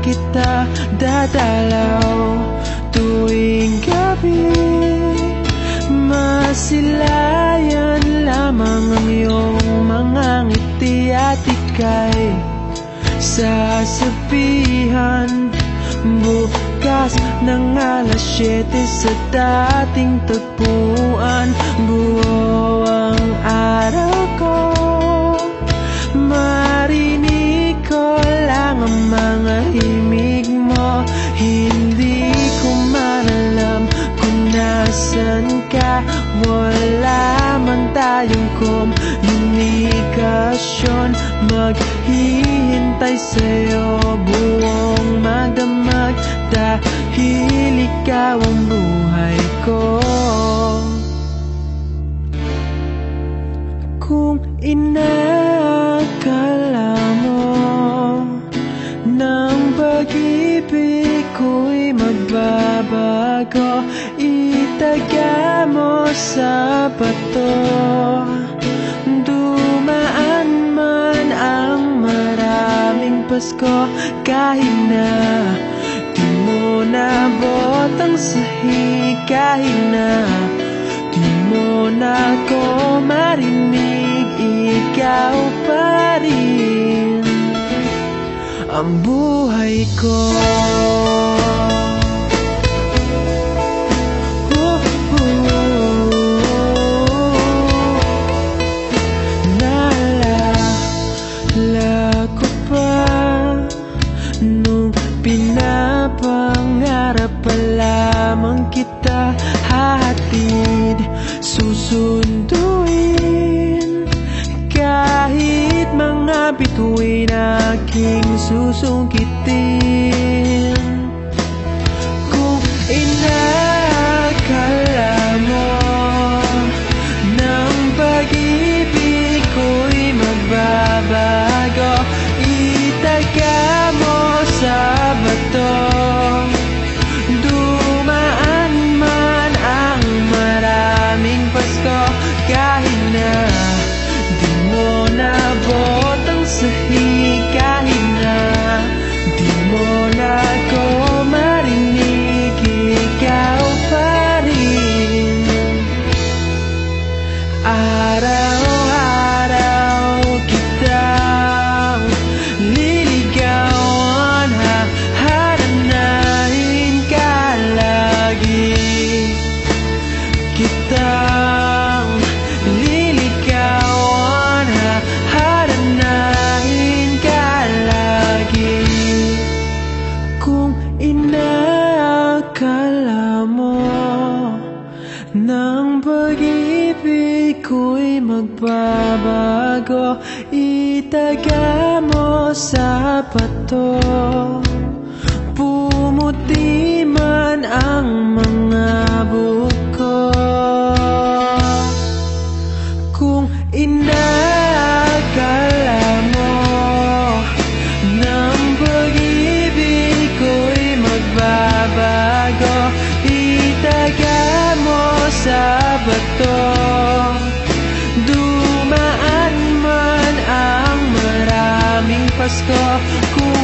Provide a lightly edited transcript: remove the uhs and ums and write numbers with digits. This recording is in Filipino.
kita dadalaw tuwing gabi. Masilayan lamang ang iyong mga ngiti at ika'y sasabihan bukas ng alas 7 sa dating tagpuan. Buo ang araw ko, marinig ko lang ang mga himig mo. Hindi ko man alam kung nasan ka, wala man tayong komunikasyon. Maghihintay sa'yo buong magdamag dahil ikaw ang buhay ko. Kung inakala mo ng pag-ibig ko'y magbabago, itaga mo sa bato. Dumaan man ang maraming Pasko, kahit na di mo nabot ang sahig, kahit na di mo na ako marinig, ikaw pa rin ang buhay ko. Naalala ko pa nung pinapangarap pa lamang kita, hatid susunduin kahit mga bituin aking susungkitin. Kung inakala mo ng pag-ibig ko'y magbabago, itaga mo sa bato. Dumaan man ang maraming Pasko, kahit na di mo nabot ang sahig, kahit na di mo na ako marinig, ikaw pa rin. Araw-araw kitang liligawan, hahanapin ka lagi. Kitang liligawan, hahanapin ka lagi. Kung inakala mo ng pag-ibig ko'y magbabago, itaga mo sa bato. Pumuti man ang mga buko. Kung inakala mo ng pag-ibig ko'y magbabago, itaga mo sa bato. Dumaan man ang maraming Pasko, kung